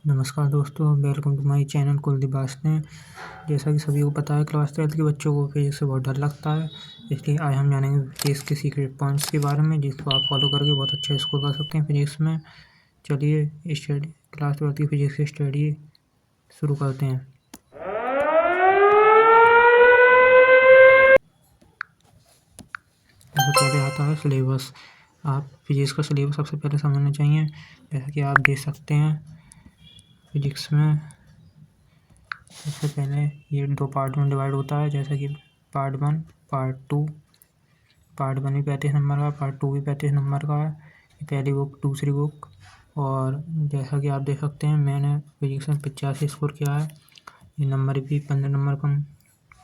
नमस्कार दोस्तों, welcome to my channel Kuldeep Vasne. जैसा कि सभी को पता है, क्लास 12th के बच्चों को फिजिक्स से बहुत डर लगता है। इसलिए आज हम जानेंगे फिजिक्स के सीक्रेट पॉइंट्स के बारे में, जिसको आप फॉलो करके बहुत अच्छा स्कोर कर सकते हैं फिजिक्स में। चलिए स्टडी क्लास 12th की फिजिक्स की स्टडी शुरू करते हैं। सबसे पहले आता है सिलेबस। आप फिजिक्स का सिलेबस सबसे पहले समझना चाहिए। जैसा कि आप देख सकते हैं, फिजिक्स में सबसे पहले ये 2 पार्ट में डिवाइड होता है। जैसा कि पार्ट 1, पार्ट 2। पार्ट 1 भी 35 नंबर का, पार्ट 2 भी 35 नंबर का है। ये पहली बुक, दूसरी बुक। और जैसा कि आप देख सकते हैं, मैंने फिजिक्स में 85 स्कोर किया है। ये नंबर भी 15 नंबर कम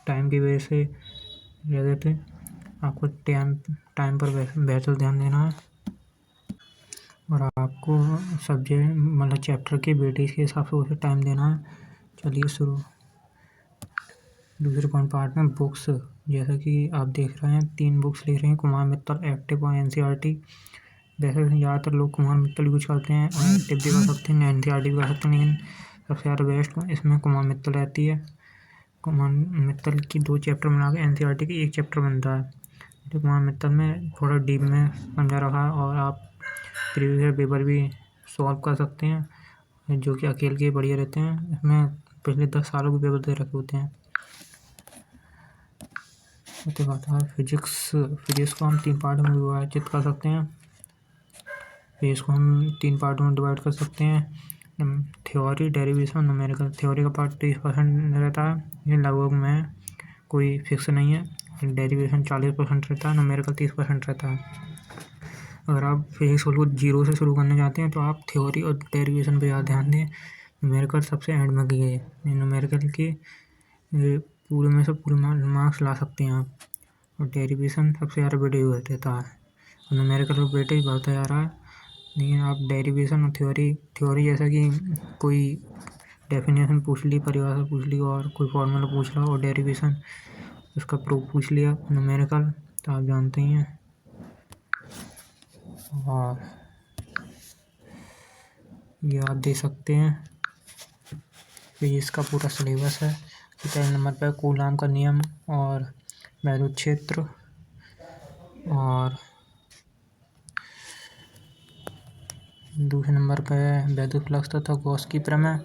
टाइम की वजह से रह गए थे। आपको टाइम पर बेहतर ध्यान देना है और आपको सब्जेक्ट मतलब चैप्टर के वेटेज के हिसाब से उसे टाइम देना है। चलिए शुरू। दूसरे पार्ट में बुक्स, जैसा कि आप देख रहे हैं, 3 बुक्स लिख रहे हैं, कुमार मित्तल, एक्टिव और एनसीईआरटी। वैसे ज़्यादातर लोग कुमार मित्तल यूज करते हैं और एक्टिव भी कर सकते हैं, एनसीईआरटी भी कर सकते हैं, लेकिन सबसे ज़्यादा बेस्ट इसमें कुमार मित्तल रहती है। कुमार मित्तल की 2 चैप्टर मिला के एनसीईआरटी की 1 चैप्टर बनता है। तो कुमार मित्तल में थोड़ा डीप में समझा रखा है और आप प्रीवियस पेपर भी सॉल्व कर सकते हैं, जो कि अकेले के बढ़िया रहते हैं। इसमें पिछले 10 सालों के पेपर दे रखे होते हैं। उसके बाद है फिजिक्स को हम 3 पार्ट में विभाजित कर सकते हैं। फिजिक्स को हम 3 पार्टों में डिवाइड कर सकते हैं। Theory, derivation, numerical. थ्योरी का पार्ट 30% रहता है, ये लगभग में कोई फिक्स नहीं है। डेरिवेशन 40% रहता है, न्यूमेरिकल 30% रहता है। अगर आप फिजिक्स को 0 से शुरू करना चाहते हैं तो आप थ्योरी और डेरिवेशन पर ज़्यादा ध्यान दें। न्यूमेरिकल सबसे एंड में कीजिए। न्यूमेरिकल के पूरे में से पूरे मार्क्स ला सकते हैं आप। और डेरिवेशन सबसे ज़्यादा वेटेज देता है और न्यूमेरिकल का वेटेज बढ़ता जा रहा है। लेकिन आप डेरिवेशन और थ्योरी जैसा कि कोई डेफिनेशन पूछ ली, परिभाषा पूछ ली और कोई फॉर्मूला पूछ ला, और डेरिवेशन उसका प्रूफ पूछ लिया। न्यूमेरिकल तो आप जानते ही हैं। और ये आप दे सकते हैं, फिजिक्स का पूरा सिलेबस है। पहले नंबर पर कूलाम का नियम और वैद्युत क्षेत्र, और दूसरे नंबर पर वैद्युत फ्लक्स तथा गॉस की प्रमेय।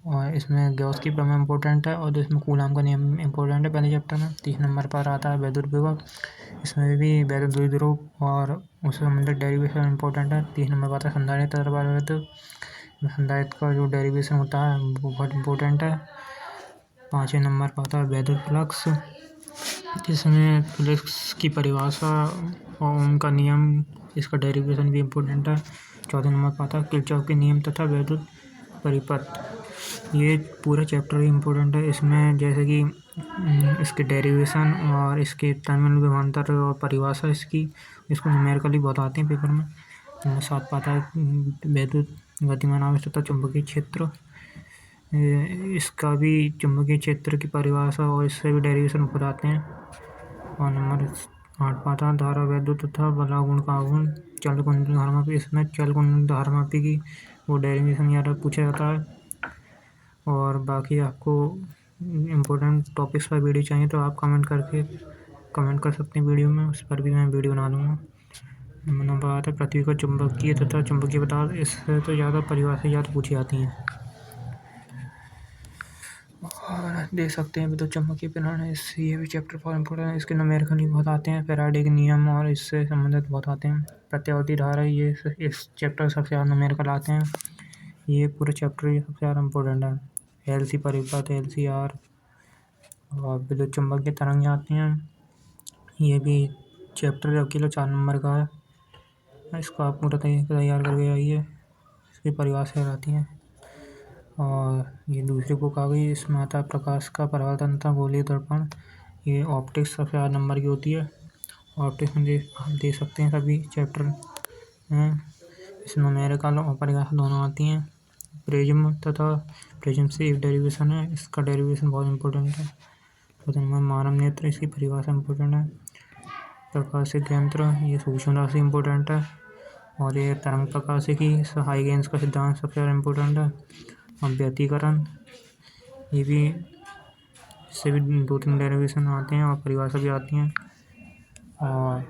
और इसमें गॉस की प्रमेय इम्पोर्टेंट है और इसमें कूलाम का नियम इम्पोर्टेंट है पहले चैप्टर में। 3 नंबर पर आता है वैद्युत विभव। इसमें भी वैद्युत द्विध्रुव और उससे संबंधित डेरिवेशन इम्पोर्टेंट है। 3 नंबर पर आता है संधारित्र तथा परावर्तित। संधारित्र का जो डेरिवेशन होता है वो बहुत इम्पोर्टेंट है। 5वें नंबर पर आता है वैद्युत फ्लक्स, जिसमें फ्लक्स की परिभाषा और उनका नियम, इसका डेरिवेशन भी इम्पोर्टेंट है। 4वें नंबर पर आता है किरचॉफ के नियम तथा वैद्युत परिपथ। ये पूरा चैप्टर ही इम्पोर्टेंट है। इसमें जैसे कि इसके डेरिवेशन और इसके टर्मिनल विभवांतर और परिभाषा इसको न्यूमेरिकली बताते हैं पेपर में। नंबर 7 पर आता है वैद्युत गतिमान आवेश तथा चुंबकीय क्षेत्र। इसका भी चुंबकीय क्षेत्र की परिभाषा और इससे भी डेरिवेशन बताते हैं। और नंबर 8 पर आता है धारा, वैद्युत तथा बलागुण का आघूर्ण, चल कुंडल धारामापी। इसमें चल कुंडल धारामापी की वो डेरिवेशन ज़्यादा पूछा जाता है। और बाकी आपको इम्पोर्टेंट टॉपिक्स पर वीडियो चाहिए तो आप कमेंट कर सकते हैं वीडियो में, उस पर भी मैं वीडियो बना दूँगा। नंबर आता है पृथ्वी का चुंबकीय तथा चुंबकीय पदार्थ। इससे तो ज़्यादा परिभाषा ज़्यादा पूछी जाती हैं। और देख सकते हैं विद्युत चुम्बकीय प्रेरण, इससे ये भी चैप्टर बहुत इम्पोर्टेंट है। इसके न्यूमेरिकल भी बहुत आते हैं, फैराडे के नियम और इससे संबंधित बहुत आते हैं। प्रत्यावर्ती धारा, ये इस चैप्टर सबसे ज़्यादा न्यूमेरिकल आते हैं। ये पूरे चैप्टर ही सबसे ज़्यादा इम्पोर्टेंट है। एलसी परिपथ, एलसीआर और विद्युत चुम्बकीय तरंग आती हैं। ये भी चैप्टर अकेला 4 नंबर का है। इसको आप पूरा तैयार करके आइए, इसकी परिभाषा आती हैं। और ये दूसरी बुक आ गई, इसमें आता है प्रकाश का परावर्तन तथा गोलीय दर्पण। ये ऑप्टिक्स सबसे ज़्यादा नंबर की होती है। ऑप्टिक्स में आप देख सकते हैं सभी चैप्टर हैं। इसमें न्यूमेरिकल और परिभाषा दोनों आती हैं। प्रिज्म से एक डेरिवेशन है, इसका डेरिवेशन बहुत इंपॉर्टेंट है। मानव नेत्र, इसकी परिभाषा इंपॉर्टेंट है। प्रकाशिक यंत्र, ये सूक्ष्म राशि इंपॉर्टेंट है। और ये तरंग प्रकाश की हाइगेंस का सिद्धांत सबसे ज़्यादा इम्पोर्टेंट है। और व्यतिकरण, ये भी, इससे भी 2-3 डेरिवेशन आते हैं और परिभाषा भी आती हैं। और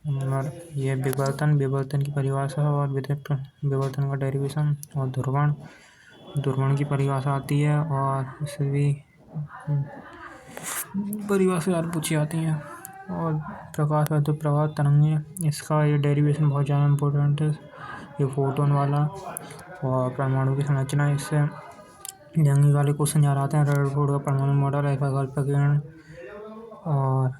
नंबर ये विवर्तन की परिभाषा और विवर्तन का डेरिवेशन। और ध्रुवण की परिभाषा आती है और इससे भी परिभाषा ज़्यादा पूछी आती हैं। और प्रकाश वैद्युत प्रवाह तरंगें, इसका ये डेरिवेशन बहुत ज़्यादा इम्पोर्टेंट है, ये फोटोन वाला। और परमाणु की संरचना, इससे जंगी वाले क्वेश्चन ज़्यादा आते हैं। रदरफोर्ड का परमाणु मॉडल, अल्फा किरण और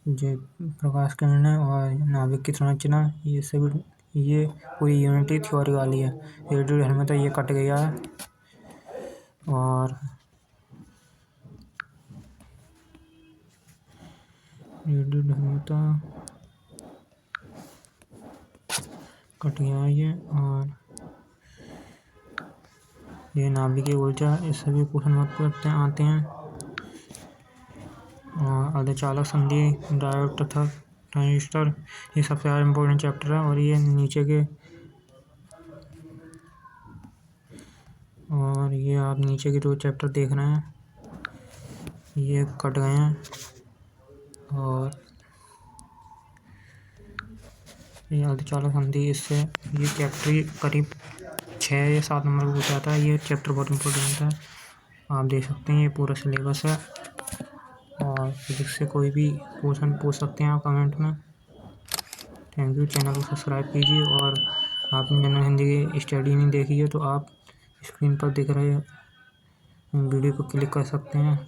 जो प्रकाश किरणें और नाभिक की संरचना, ये सब ये पूरी यूनिटी थ्योरी वाली है। रेडियोधर्मिता ये कट गया है। और रेडियोधर्मिता कट गया है ये। और ये नाभिकीय ऊर्जा, इससे भी क्वेश्चन बहुत आते हैं। और अर्धचालक संधि, डायोड तथा ट्रांजिस्टर, ये सबसे ज़्यादा इम्पोर्टेंट चैप्टर है। और ये नीचे के, और ये आप नीचे के जो चैप्टर देख रहे हैं ये कट गए हैं। और ये अर्धचालक संधि, इससे ये चैप्टर करीब 6 या 7 नंबर पूछा जाता है। ये चैप्टर बहुत इम्पोर्टेंट है, आप देख सकते हैं, ये पूरा सिलेबस है। और फिजिक्स से कोई भी क्वेश्चन पूछ सकते हैं आप कमेंट में। Thank you. चैनल को सब्सक्राइब कीजिए। और आपने जनरल हिंदी की स्टडी नहीं देखी है तो आप स्क्रीन पर दिख रहे वीडियो को क्लिक कर सकते हैं।